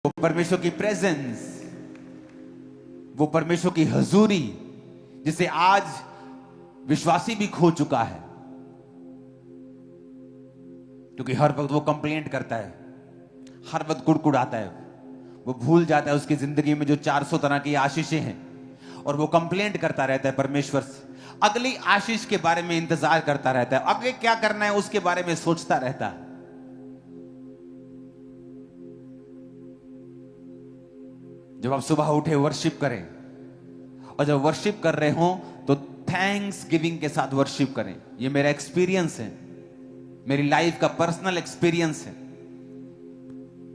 वो परमेश्वर की प्रेजेंस, वो परमेश्वर की हजूरी, जिसे आज विश्वासी भी खो चुका है, क्योंकि हर वक्त वो कंप्लेंट करता है, हर वक्त कुड़कुड़ाता है, वो भूल जाता है उसकी जिंदगी में जो 400 तरह की आशीषें हैं, और वो कंप्लेंट करता रहता है परमेश्वर से, अगली आशीष के बारे में इंतजार करता रहता है, आगे क्या करना है उसके बारे में सोचता रहता है। जब आप सुबह उठे वर्शिप करें, और जब वर्शिप कर रहे हो तो थैंक्स गिविंग के साथ वर्शिप करें। ये मेरा एक्सपीरियंस है, मेरी लाइफ का पर्सनल एक्सपीरियंस है।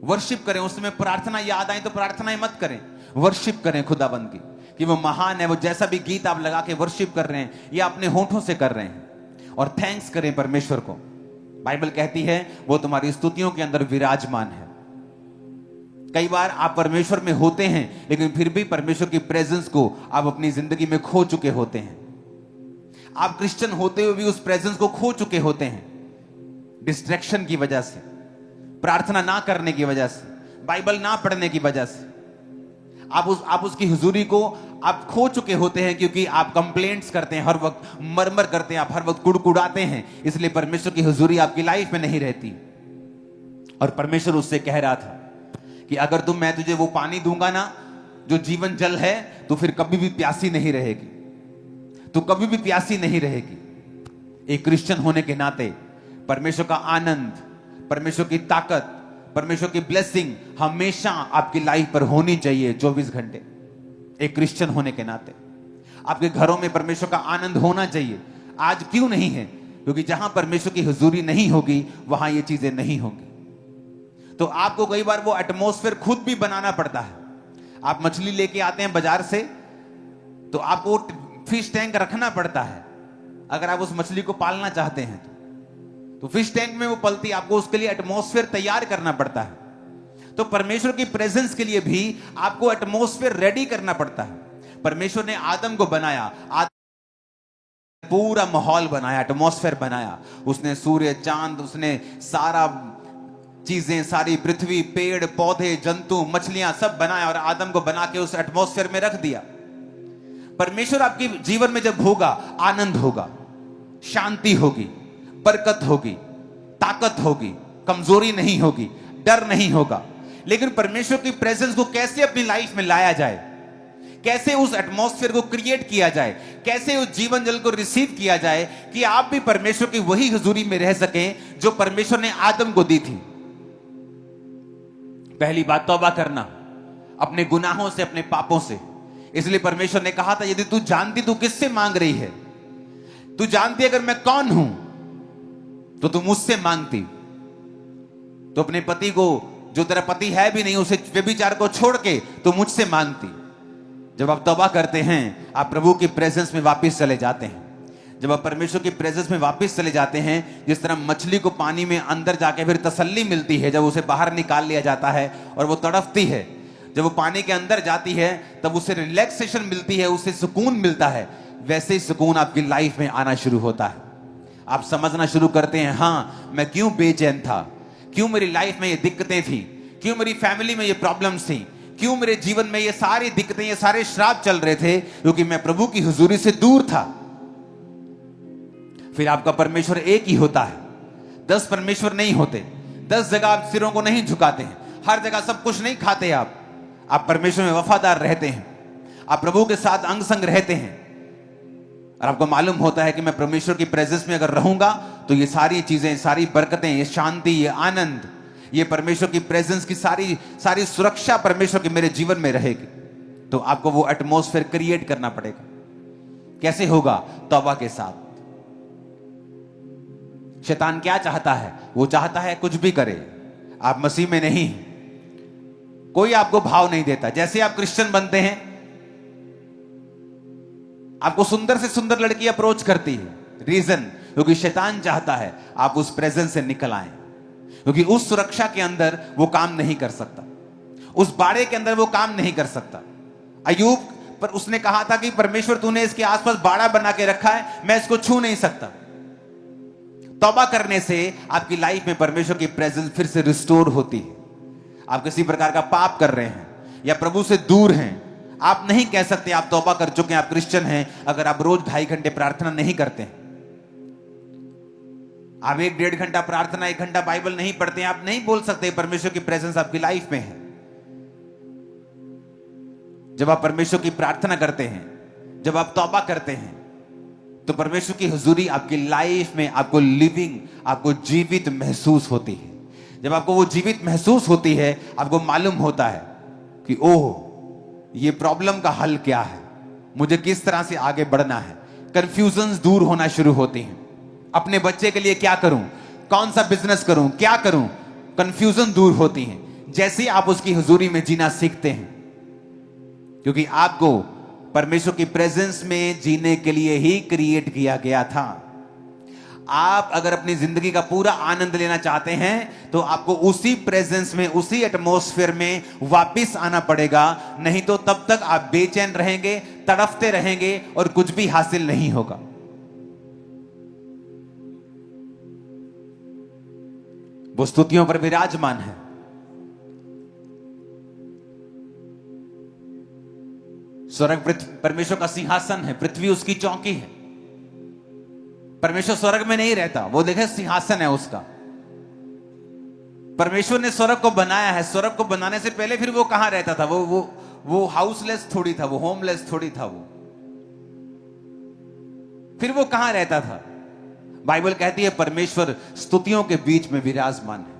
वर्शिप करें, उसमें प्रार्थना याद आई तो प्रार्थनाएं मत करें, वर्शिप करें खुदाबंद की, कि वो महान है। वो जैसा भी गीत आप लगा के वर्शिप कर रहे हैं या अपने होठों से कर रहे हैं, और थैंक्स करें परमेश्वर को। बाइबल कहती है वो तुम्हारी स्तुतियों के अंदर विराजमान है। कई बार आप परमेश्वर में होते हैं, लेकिन फिर भी परमेश्वर की प्रेजेंस को आप अपनी जिंदगी में खो चुके होते हैं। आप क्रिश्चियन होते हुए भी उस प्रेजेंस को खो चुके होते हैं, डिस्ट्रैक्शन की वजह से, प्रार्थना ना करने की वजह से, बाइबल ना पढ़ने की वजह से। आप उसकी हुजूरी को आप खो चुके होते हैं, क्योंकि आप कंप्लेंट्स करते हैं, हर वक्त मरमर करते हैं, आप हर वक्त कुड़कुड़ाते हैं, इसलिए परमेश्वर की हुजूरी आपकी लाइफ में नहीं रहती। और परमेश्वर उससे कह रहा था कि अगर मैं तुझे वो पानी दूंगा ना जो जीवन जल है, तो फिर कभी भी प्यासी नहीं रहेगी, तो कभी भी प्यासी नहीं रहेगी। एक क्रिश्चियन होने के नाते परमेश्वर का आनंद, परमेश्वर की ताकत, परमेश्वर की ब्लेसिंग हमेशा आपकी लाइफ पर होनी चाहिए 24 घंटे। एक क्रिश्चियन होने के नाते आपके घरों में परमेश्वर का आनंद होना चाहिए। आज क्यों नहीं है? क्योंकि जहां परमेश्वर की हुजूरी नहीं होगी वहां ये चीजें नहीं होंगी। तो आपको कई बार वो एटमॉस्फेयर खुद भी बनाना पड़ता है। आप मछली लेके आते हैं बाजार से, तो आपको फिश टैंक रखना पड़ता है। अगर आप उस मछली को पालना चाहते हैं तो फिश टैंक में वो पलती, आपको उसके लिए एटमॉस्फेयर तैयार करना पड़ता है। तो परमेश्वर की प्रेजेंस के लिए भी आपको एटमॉस्फेयर रेडी करना पड़ता है। परमेश्वर ने आदम को बनाया, पूरा माहौल बनाया, एटमॉस्फेयर बनाया। उसने सूर्य, चांद, उसने सारा चीजें, सारी पृथ्वी, पेड़ पौधे, जंतु, मछलियां सब बनाया, और आदम को बना के उस एटमॉस्फेयर में रख दिया। परमेश्वर आपके जीवन में जब होगा, आनंद होगा, शांति होगी, बरकत होगी, ताकत होगी, कमजोरी नहीं होगी, डर नहीं होगा। लेकिन परमेश्वर की प्रेजेंस को कैसे अपनी लाइफ में लाया जाए, कैसे उस एटमॉस्फेयर को क्रिएट किया जाए, कैसे उस जीवन जल को रिसीव किया जाए कि आप भी परमेश्वर की वही हुजूरी में रह सकें जो परमेश्वर ने आदम को दी थी। पहली बात तौबा करना अपने गुनाहों से, अपने पापों से। इसलिए परमेश्वर ने कहा था, यदि तू जानती तू किससे मांग रही है, तू जानती अगर मैं कौन हूं तो तू मुझसे मांगती। तो अपने पति को, जो तेरा पति है भी नहीं, उसे व्यभिचार को छोड़ के तो मुझसे मांगती। जब आप तौबा करते हैं, आप प्रभु की प्रेजेंस में वापस चले जाते हैं। जब आप परमेश्वर की प्रेजेंस में वापस चले जाते हैं, जिस तरह मछली को पानी में अंदर जाके फिर तसल्ली मिलती है जब उसे बाहर निकाल लिया जाता है और वो तड़पती है, जब वो पानी के अंदर जाती है तब उसे रिलैक्सेशन मिलती है, उसे सुकून मिलता है, वैसे ही सुकून आपकी लाइफ में आना शुरू होता है। आप समझना शुरू करते हैं, हाँ मैं क्यों बेचैन था, क्यों मेरी लाइफ में ये दिक्कतें थी, क्यों मेरी फैमिली में ये प्रॉब्लम्स थी, क्यों मेरे जीवन में ये सारी दिक्कतें, ये सारे श्राप चल रहे थे, क्योंकि मैं प्रभु की हुजूरी से दूर था। फिर आपका परमेश्वर एक ही होता है, 10 परमेश्वर नहीं होते। 10 जगह आप सिरों को नहीं झुकाते हैं, हर जगह सब कुछ नहीं खाते आप परमेश्वर में वफादार रहते हैं, आप प्रभु के साथ अंग संग रहते हैं, और आपको मालूम होता है कि मैं परमेश्वर की प्रेजेंस में अगर रहूंगा तो ये सारी चीजें, सारी बरकतें, ये शांति, ये आनंद, ये परमेश्वर की प्रेजेंस की सारी सुरक्षा परमेश्वर के मेरे जीवन में रहेगी। तो आपको वो एटमॉस्फेयर क्रिएट करना पड़ेगा। कैसे होगा? तौबा के साथ। शैतान क्या चाहता है? वो चाहता है कुछ भी करे, आप मसीह में नहीं, कोई आपको भाव नहीं देता। जैसे आप क्रिश्चियन बनते हैं, आपको सुंदर से सुंदर लड़की अप्रोच करती है। रीजन? क्योंकि शैतान चाहता है आप उस प्रेजेंस से निकल आए, क्योंकि उस सुरक्षा के अंदर वो काम नहीं कर सकता, उस बाड़े के अंदर वो काम नहीं कर सकता। अय्यूब पर उसने कहा था कि परमेश्वर तूने इसके आसपास बाड़ा बना के रखा है, मैं इसको छू नहीं सकता। तौबा करने से आपकी लाइफ में परमेश्वर की प्रेजेंस फिर से रिस्टोर होती है, आप किसी प्रकार का पाप कर रहे हैं या प्रभु से दूर हैं, आप नहीं कह सकते आप तौबा कर चुके हैं, आप क्रिश्चियन हैं, अगर आप रोज 2.5 घंटे प्रार्थना नहीं करते हैं। आप 1-1.5 घंटा प्रार्थना, 1 घंटा बाइबल नहीं पढ़ते हैं, आप नहीं बोल सकते परमेश्वर की प्रेजेंस आपकी लाइफ में है। जब आप परमेश्वर की प्रार्थना करते हैं, जब आप तौबा करते हैं, तो परमेश्वर की हुजूरी आपकी लाइफ में आपको लिविंग, आपको जीवित महसूस होती है। जब आपको वो जीवित महसूस होती है, आपको मालूम होता है कि ओह, ये प्रॉब्लम का हल क्या है, मुझे किस तरह से आगे बढ़ना है। कंफ्यूजन्स दूर होना शुरू होती हैं। अपने बच्चे के लिए क्या करूं, कौन सा बिजनेस करूं, क्या करूं, कंफ्यूजन दूर होती हैं जैसे आप उसकी हुजूरी में जीना सीखते हैं, क्योंकि आपको परमेश्वर की प्रेजेंस में जीने के लिए ही क्रिएट किया गया था। आप अगर अपनी जिंदगी का पूरा आनंद लेना चाहते हैं तो आपको उसी प्रेजेंस में, उसी एटमॉस्फेयर में वापस आना पड़ेगा, नहीं तो तब तक आप बेचैन रहेंगे, तड़फते रहेंगे और कुछ भी हासिल नहीं होगा। वो स्तुतियों पर विराजमान है। स्वर्ग परमेश्वर का सिंहासन है, पृथ्वी उसकी चौकी है। परमेश्वर स्वर्ग में नहीं रहता, वो देखे सिंहासन है उसका। परमेश्वर ने स्वर्ग को बनाया है। स्वर्ग को बनाने से पहले फिर वो कहां रहता था? वो हाउसलेस थोड़ी था, वो होमलेस थोड़ी था वो। फिर वो कहां रहता था? बाइबल कहती है परमेश्वर स्तुतियों के बीच में विराजमान है।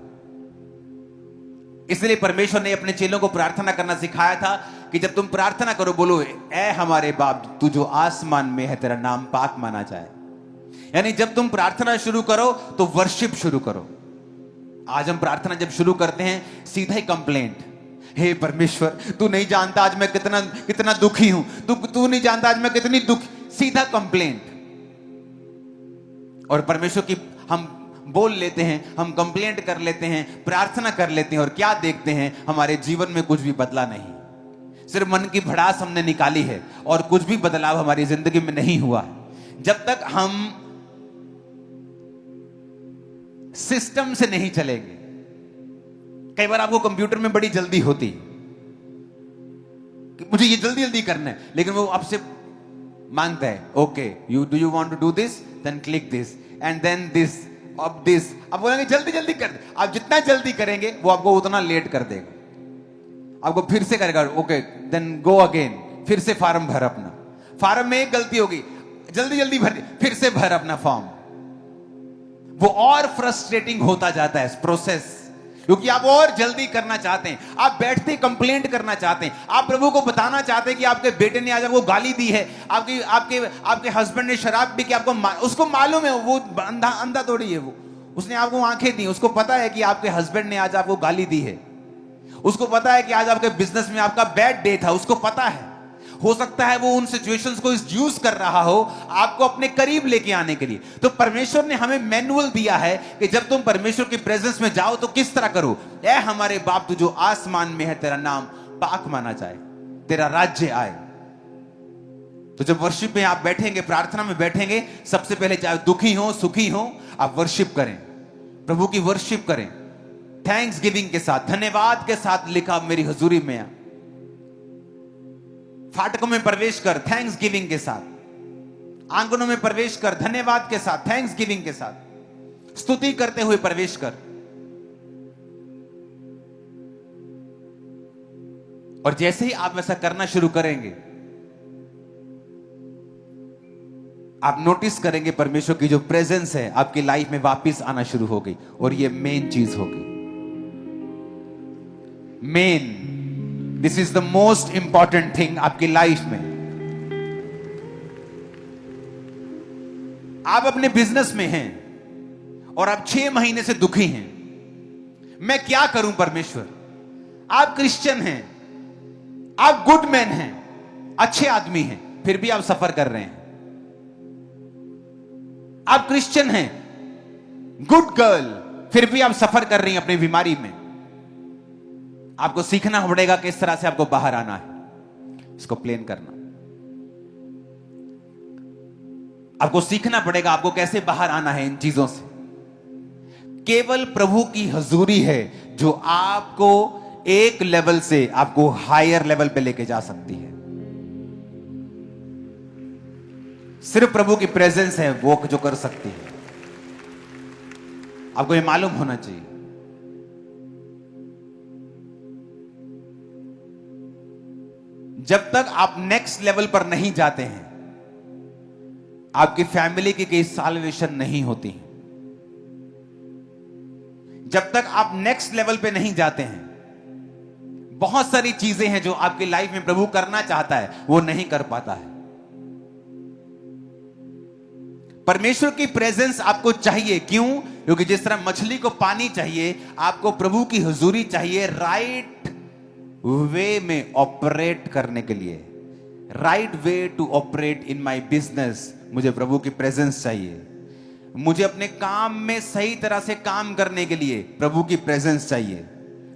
इसलिए परमेश्वर ने अपने चेलों को प्रार्थना करना सिखाया था कि जब तुम प्रार्थना करो, बोलो, ऐ हमारे बाप तू जो आसमान में है, तेरा नाम पाक माना जाए। यानी जब तुम प्रार्थना शुरू करो तो वर्शिप शुरू करो। आज हम प्रार्थना जब शुरू करते हैं, सीधा ही कंप्लेंट, हे परमेश्वर तू नहीं जानता आज मैं कितना कितना दुखी हूं, तू नहीं जानता आज मैं कितनी दुखी, सीधा कंप्लेंट। और परमेश्वर की हम बोल लेते हैं, हम कंप्लेंट कर लेते हैं, प्रार्थना कर लेते हैं, और क्या देखते हैं? हमारे जीवन में कुछ भी बदला नहीं। सिर्फ मन की भड़ास हमने निकाली है और कुछ भी बदलाव हमारी जिंदगी में नहीं हुआ है। जब तक हम सिस्टम से नहीं चलेंगे। कई बार आपको कंप्यूटर में बड़ी जल्दी होती कि मुझे ये जल्दी जल्दी करना है, लेकिन वो आपसे मांगता है, okay do you want to do this, then click this and then this, अब दिस। आप बोलेंगे जल्दी जल्दी कर दे। आप जितना जल्दी करेंगे वो आपको उतना लेट कर देगा। आपको फिर से करेगा, ओके देन गो अगेन, फिर से फॉर्म भर अपना। फॉर्म में एक गलती होगी, जल्दी जल्दी भर, फिर से भर अपना फॉर्म। वो और फ्रस्ट्रेटिंग होता जाता है प्रोसेस, क्योंकि आप और जल्दी करना चाहते हैं। आप बैठते कंप्लेंट करना चाहते हैं। आप प्रभु को बताना चाहते हैं कि आपके बेटे ने आज आपको गाली दी है, आपके हस्बैंड ने शराब पी के आपको उसको मालूम है, वो अंधा थोड़ी है, वो उसने आपको आंखें दी, उसको पता है कि आपके हस्बैंड ने आज आपको गाली दी है। उसको पता है कि आज आपके बिजनेस में आपका बैड डे था, उसको पता है। हो सकता है वो उन सिचुएशंस को यूज कर रहा हो आपको अपने करीब लेके आने के लिए। तो परमेश्वर ने हमें मैनुअल दिया है कि जब तुम परमेश्वर की प्रेजेंस में जाओ तो किस तरह करो। ऐ हमारे बाप तू जो आसमान में है, तेरा नाम पाक माना जाए, तेरा राज्य आए। तो जब वर्शिप में आप बैठेंगे, प्रार्थना में बैठेंगे, सबसे पहले चाहे दुखी हो सुखी हो, आप वर्शिप करें, प्रभु की वर्शिप करें, थैंक्स गिविंग के साथ, धन्यवाद के साथ लिखा मेरी हजूरी में आ। फाटकों में प्रवेश कर थैंक्स गिविंग के साथ, आंगनों में प्रवेश कर धन्यवाद के साथ, थैंक्स गिविंग के साथ, स्तुति करते हुए प्रवेश कर। और जैसे ही आप ऐसा करना शुरू करेंगे, आप नोटिस करेंगे परमेश्वर की जो प्रेजेंस है आपकी लाइफ में वापस आना शुरू हो गई। और ये मेन चीज होगी, main, this is the most important thing आपकी लाइफ में। आप अपने बिजनेस में हैं और आप 6 महीने से दुखी हैं, मैं क्या करूं परमेश्वर। आप क्रिश्चियन हैं, आप गुड मैन हैं, अच्छे आदमी हैं, फिर भी आप सफर कर रहे हैं। आप क्रिश्चियन हैं, गुड गर्ल, फिर भी आप सफर कर रही हैं अपनी बीमारी में। आपको सीखना पड़ेगा किस तरह से आपको बाहर आना है, इसको प्लेन करना। आपको सीखना पड़ेगा आपको कैसे बाहर आना है इन चीजों से। केवल प्रभु की हजूरी है जो आपको एक लेवल से आपको हायर लेवल पे लेके जा सकती है। सिर्फ प्रभु की प्रेजेंस है वो जो कर सकती है। आपको ये मालूम होना चाहिए। जब तक आप नेक्स्ट लेवल पर नहीं जाते हैं, आपकी फैमिली की कोई साल्वेशन नहीं होती। जब तक आप नेक्स्ट लेवल पे नहीं जाते हैं, बहुत सारी चीजें हैं जो आपकी लाइफ में प्रभु करना चाहता है, वो नहीं कर पाता है। परमेश्वर की प्रेजेंस आपको चाहिए। क्यों? क्योंकि जिस तरह मछली को पानी चाहिए, आपको प्रभु की हुजूरी चाहिए राइट वे में ऑपरेट करने के लिए। Right way to operate in my business, मुझे प्रभु की प्रेजेंस चाहिए। मुझे अपने काम में सही तरह से काम करने के लिए प्रभु की प्रेजेंस चाहिए।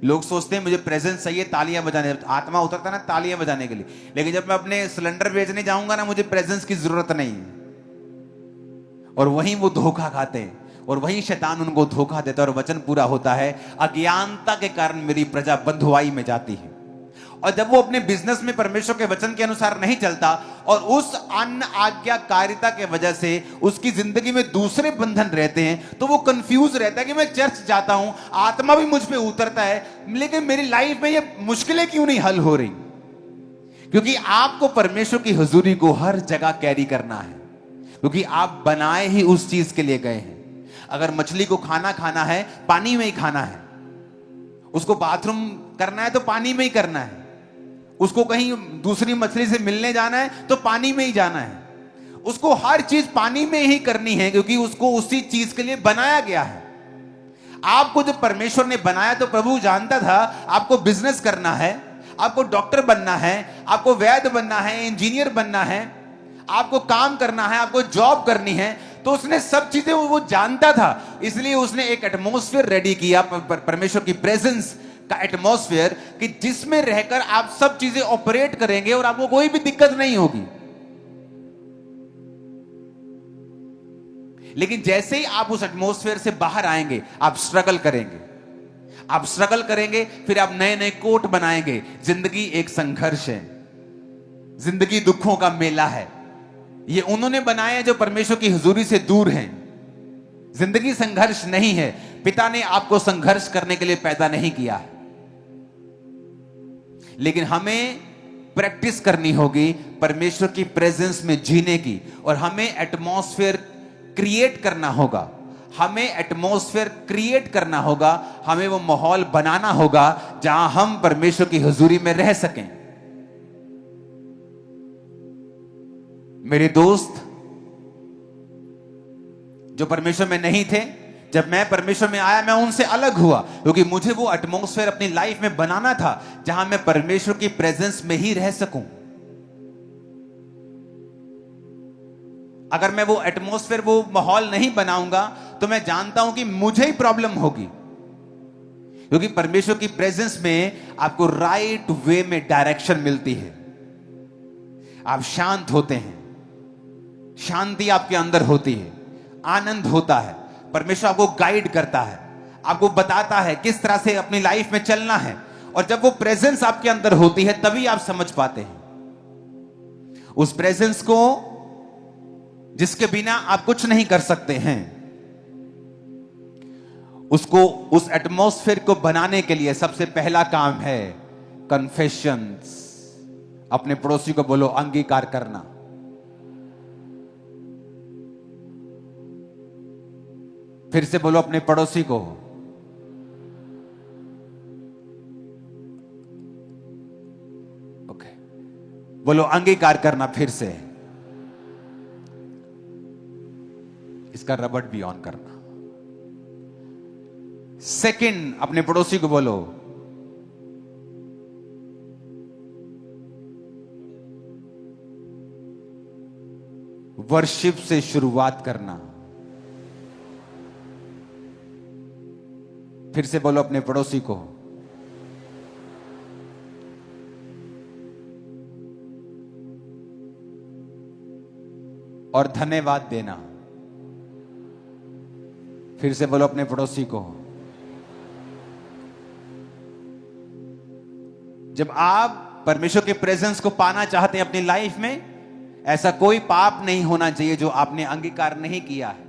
लोग सोचते हैं मुझे प्रेजेंस चाहिए तालियां बजाने, आत्मा उतरता है ना तालियां बजाने के लिए, लेकिन जब मैं अपने सिलेंडर बेचने जाऊंगा ना, मुझे प्रेजेंस की जरूरत नहीं है। और वहीं वो धोखा खाते हैं और वहीं शैतान उनको धोखा देता है और वचन पूरा होता है, अज्ञानता के कारण मेरी प्रजा बंधुआई में जाती है। और जब वो अपने बिजनेस में परमेश्वर के वचन के अनुसार नहीं चलता और उस अन्य आज्ञाकारिता के वजह से उसकी जिंदगी में दूसरे बंधन रहते हैं, तो वो कंफ्यूज रहता है कि मैं चर्च जाता हूं, आत्मा भी मुझ पे उतरता है, लेकिन मेरी लाइफ में ये मुश्किलें क्यों नहीं हल हो रही? क्योंकि आपको परमेश्वर की हुजूरी को हर जगह कैरी करना है, क्योंकि आप बनाए ही उस चीज के लिए गए हैं। अगर मछली को खाना खाना है, पानी में ही खाना है। उसको बाथरूम करना है तो पानी में ही करना है। उसको कहीं दूसरी मछली से मिलने जाना है तो पानी में ही जाना है। उसको हर चीज पानी में ही करनी है, क्योंकि उसको उसी चीज के लिए बनाया गया है। आपको जब परमेश्वर ने बनाया तो प्रभु जानता था आपको बिजनेस करना है, आपको डॉक्टर बनना है, आपको वैद्य बनना है, इंजीनियर बनना है, आपको काम करना है, आपको जॉब करनी है। तो उसने सब चीजें वो जानता था, इसलिए उसने एक एटमॉस्फेयर रेडी किया, परमेश्वर की प्रेजेंस का एटमॉस्फेयर, कि जिसमें रहकर आप सब चीजें ऑपरेट करेंगे और आपको कोई भी दिक्कत नहीं होगी। लेकिन जैसे ही आप उस एटमॉस्फेयर से बाहर आएंगे, आप स्ट्रगल करेंगे, आप स्ट्रगल करेंगे, फिर आप नए नए कोट बनाएंगे। जिंदगी एक संघर्ष है, जिंदगी दुखों का मेला है। ये उन्होंने बनाया जो परमेश्वर की हुजूरी से दूर हैं। जिंदगी संघर्ष नहीं है। पिता ने आपको संघर्ष करने के लिए पैदा नहीं किया है, लेकिन हमें प्रैक्टिस करनी होगी परमेश्वर की प्रेजेंस में जीने की, और हमें एटमॉस्फेयर क्रिएट करना होगा। हमें एटमॉस्फेयर क्रिएट करना होगा, हमें वो माहौल बनाना होगा जहां हम परमेश्वर की हुजूरी में रह सकें। मेरे दोस्त जो परमेश्वर में नहीं थे, जब मैं परमेश्वर में आया, मैं उनसे अलग हुआ, क्योंकि मुझे वो एटमॉस्फेयर अपनी लाइफ में बनाना था जहां मैं परमेश्वर की प्रेजेंस में ही रह सकूं। अगर मैं वो एटमॉस्फेयर, वो माहौल नहीं बनाऊंगा, तो मैं जानता हूं कि मुझे ही प्रॉब्लम होगी, क्योंकि परमेश्वर की प्रेजेंस में आपको राइट वे में डायरेक्शन मिलती है। आप शांत होते हैं, शांति आपके अंदर होती है, आनंद होता है। परमेश्वर आपको गाइड करता है, आपको बताता है किस तरह से अपनी लाइफ में चलना है। और जब वो प्रेजेंस आपके अंदर होती है, तभी आप समझ पाते हैं उस प्रेजेंस को, जिसके बिना आप कुछ नहीं कर सकते हैं। उसको, उस एटमॉस्फेयर को बनाने के लिए सबसे पहला काम है कन्फेशंस। अपने पड़ोसी को बोलो, अंगीकार करना। फिर से बोलो अपने पड़ोसी को, ओके, बोलो अंगीकार करना। फिर से इसका रबड़ भी ऑन करना। सेकंड, अपने पड़ोसी को बोलो, वर्शिप से शुरुआत करना। फिर से बोलो अपने पड़ोसी को, और धन्यवाद देना। फिर से बोलो अपने पड़ोसी को, जब आप परमेश्वर के प्रेजेंस को पाना चाहते हैं अपनी लाइफ में, ऐसा कोई पाप नहीं होना चाहिए जो आपने अंगीकार नहीं किया है,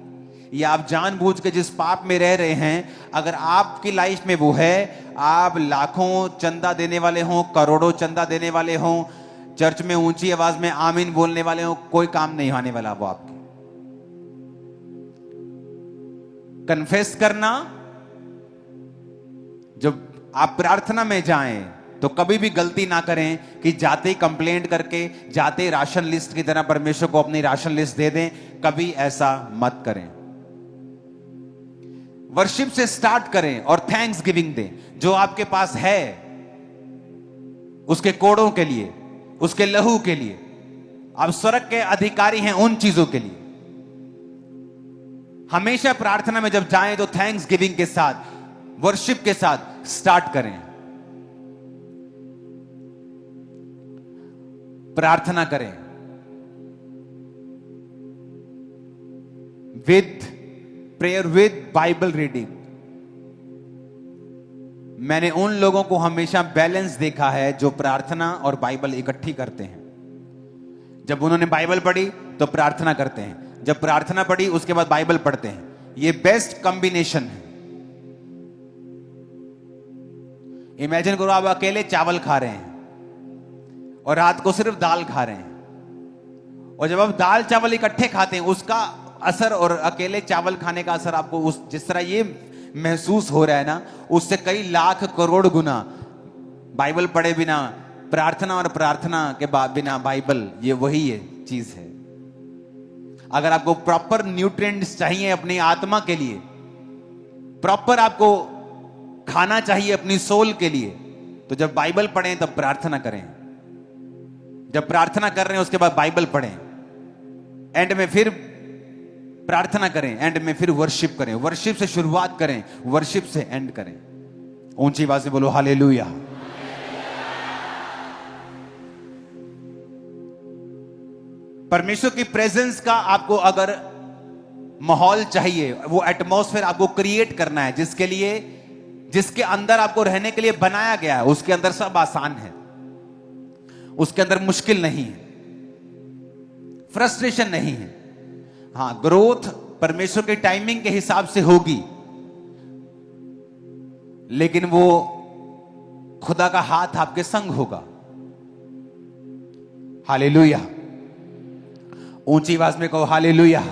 या आप जानबूझ के जिस पाप में रह रहे हैं, अगर आपकी लाइफ में वो है, आप लाखों चंदा देने वाले हों, करोड़ों चंदा देने वाले हों, चर्च में ऊंची आवाज में आमीन बोलने वाले हों, कोई काम नहीं आने वाला वो आपके। कन्फेस करना, जब आप प्रार्थना में जाएं तो कभी भी गलती ना करें कि जाते ही कंप्लेंट करके, जाते ही राशन लिस्ट की तरह परमेश्वर को अपनी राशन लिस्ट दे दें। कभी ऐसा मत करें। वर्शिप से स्टार्ट करें और थैंक्स गिविंग दें, जो आपके पास है उसके कोड़ों के लिए, उसके लहू के लिए। आप स्वर्ग के अधिकारी हैं उन चीजों के लिए। हमेशा प्रार्थना में जब जाएं तो थैंक्स गिविंग के साथ, वर्शिप के साथ स्टार्ट करें। प्रार्थना करें with prayer, with Bible reading. मैंने उन लोगों को हमेशा बैलेंस देखा है जो प्रार्थना और बाइबल इकट्ठी करते हैं। जब उन्होंने बाइबल पढ़ी तो प्रार्थना करते हैं, जब प्रार्थना पढ़ी उसके बाद बाइबल पढ़ते हैं। ये बेस्ट कॉम्बिनेशन है। इमेजिन करो आप अकेले चावल खा रहे हैं और रात को सिर्फ दाल खा रहे हैं, और जब आप दाल चावल इकट्ठे खाते हैं उसका असर और अकेले चावल खाने का असर आपको उस जिस तरह ये महसूस हो रहा है ना, उससे कई लाख करोड़ गुना बाइबल पढ़े बिना, प्रार्थना और प्रार्थना के बाद बिना बाइबल, ये वही है चीज है। अगर आपको प्रॉपर न्यूट्रिएंट्स चाहिए अपनी आत्मा के लिए, प्रॉपर आपको खाना चाहिए अपनी सोल के लिए, तो जब बाइबल पढ़ें तब प्रार्थना करें। जब प्रार्थना कर रहे हैं उसके बाद बाइबल पढ़ें, एंड में फिर प्रार्थना करें, एंड में फिर वर्शिप करें। वर्शिप से शुरुआत करें, वर्शिप से एंड करें। ऊंची आवाज से बोलो हालेलुया। परमेश्वर की प्रेजेंस का आपको अगर माहौल चाहिए, वो एटमॉस्फेयर आपको क्रिएट करना है, जिसके लिए, जिसके अंदर आपको रहने के लिए बनाया गया है, उसके अंदर सब आसान है, उसके अंदर मुश्किल नहीं है, फ्रस्ट्रेशन नहीं है। हां, ग्रोथ परमेश्वर के टाइमिंग के हिसाब से होगी, लेकिन वो खुदा का हाथ आपके संग होगा। हालेलुया। ऊंची आवाज में कहो हालेलुया।